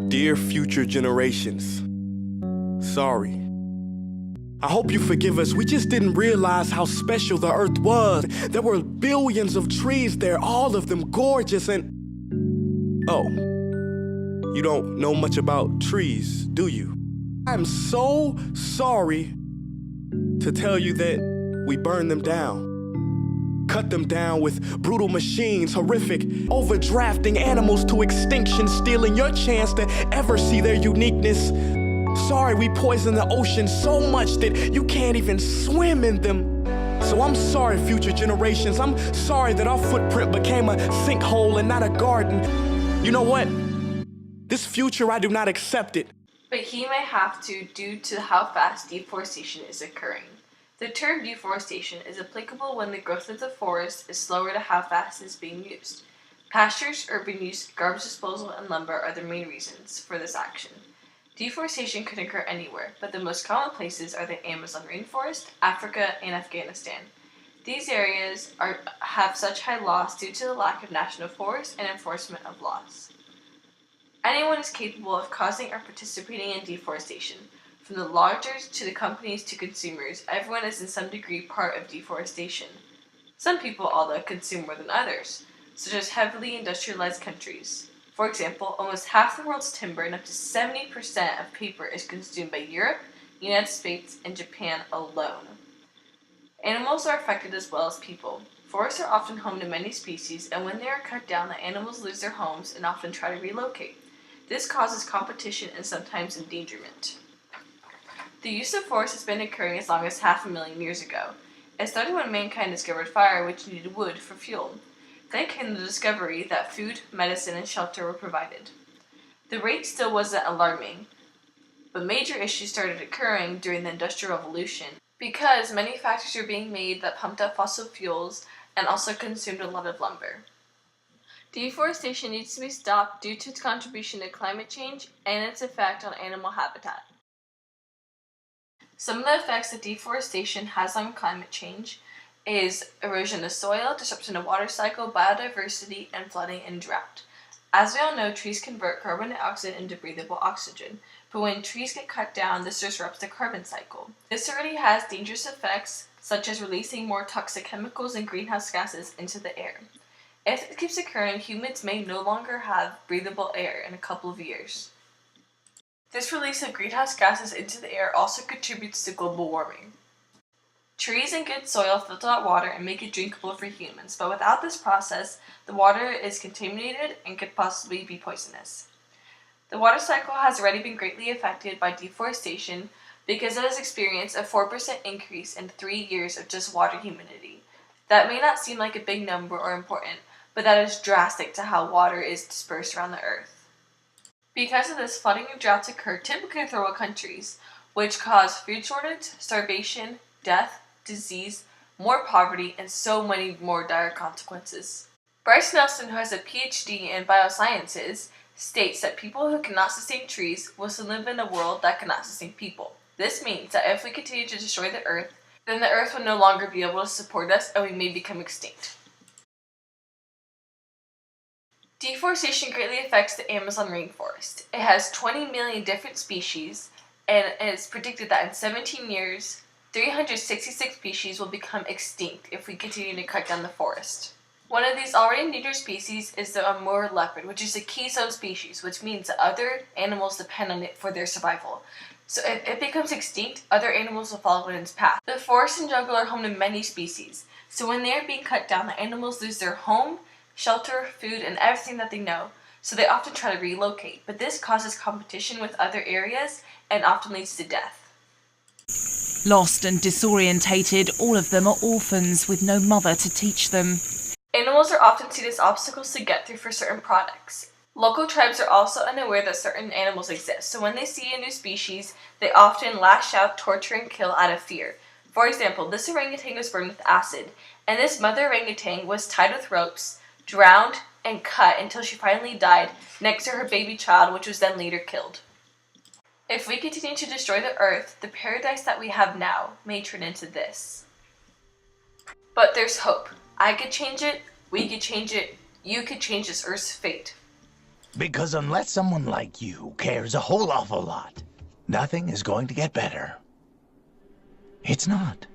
Dear future generations, sorry. I hope you forgive us. We just didn't realize how special the earth was. There were billions of trees there, all of them gorgeous and... Oh, you don't know much about trees, do you? I'm so sorry to tell you that we burned them down. Cut them down with brutal machines, horrific, overdrafting animals to extinction, stealing your chance to ever see their uniqueness. Sorry we poisoned the ocean so much that you can't even swim in them. So I'm sorry, future generations. I'm sorry that our footprint became a sinkhole and not a garden. You know what? This future, I do not accept it. But he may have to due to how fast deforestation is occurring. The term deforestation is applicable when the growth of the forest is slower to how fast it is being used. Pastures, urban use, garbage disposal, and lumber are the main reasons for this action. Deforestation can occur anywhere, but the most common places are the Amazon rainforest, Africa, and Afghanistan. These areas have such high loss due to the lack of national forests and enforcement of laws. Anyone is capable of causing or participating in deforestation. From the loggers to the companies to consumers, everyone is in some degree part of deforestation. Some people, although, consume more than others, such as heavily industrialized countries. For example, almost half the world's timber and up to 70% of paper is consumed by Europe, United States, and Japan alone. Animals are affected as well as people. Forests are often home to many species, and when they are cut down, the animals lose their homes and often try to relocate. This causes competition and sometimes endangerment. The use of forests has been occurring as long as 500,000 years ago. It started when mankind discovered fire, which needed wood for fuel. Then came the discovery that food, medicine, and shelter were provided. The rate still wasn't alarming, but major issues started occurring during the Industrial Revolution because many factories were being made that pumped up fossil fuels and also consumed a lot of lumber. Deforestation needs to be stopped due to its contribution to climate change and its effect on animal habitat. Some of the effects that deforestation has on climate change is erosion of soil, disruption of water cycle, biodiversity, and flooding and drought. As we all know, trees convert carbon dioxide into breathable oxygen, but when trees get cut down, this disrupts the carbon cycle. This already has dangerous effects, such as releasing more toxic chemicals and greenhouse gases into the air. If it keeps occurring, humans may no longer have breathable air in a couple of years. This release of greenhouse gases into the air also contributes to global warming. Trees and good soil filter out water and make it drinkable for humans, but without this process, the water is contaminated and could possibly be poisonous. The water cycle has already been greatly affected by deforestation because it has experienced a 4% increase in 3 years of just water humidity. That may not seem like a big number or important, but that is drastic to how water is dispersed around the earth. Because of this, flooding and droughts occur typically in third world countries, which cause food shortage, starvation, death, disease, more poverty, and so many more dire consequences. Bryce Nelson, who has a PhD in biosciences, states that people who cannot sustain trees will still live in a world that cannot sustain people. This means that if we continue to destroy the earth, then the earth will no longer be able to support us and we may become extinct. Deforestation greatly affects the Amazon rainforest. It has 20 million different species, and it's predicted that in 17 years, 366 species will become extinct if we continue to cut down the forest. One of these already endangered species is the Amur leopard, which is a keystone species, which means that other animals depend on it for their survival. So if it becomes extinct, other animals will follow in its path. The forest and jungle are home to many species, so when they are being cut down, the animals lose their home, shelter, food, and everything that they know, so they often try to relocate, but this causes competition with other areas and often leads to death. Lost and disorientated, all of them are orphans with no mother to teach them. Animals are often seen as obstacles to get through for certain products. Local tribes are also unaware that certain animals exist, so when they see a new species, they often lash out, torture, and kill out of fear. For example, this orangutan was burned with acid, and this mother orangutan was tied with ropes, drowned, and cut until she finally died next to her baby child, which was then later killed. If we continue to destroy the earth, the paradise that we have now may turn into this. But there's hope. I could change it, we could change it, you could change this earth's fate. Because unless someone like you cares a whole awful lot, nothing is going to get better. It's not.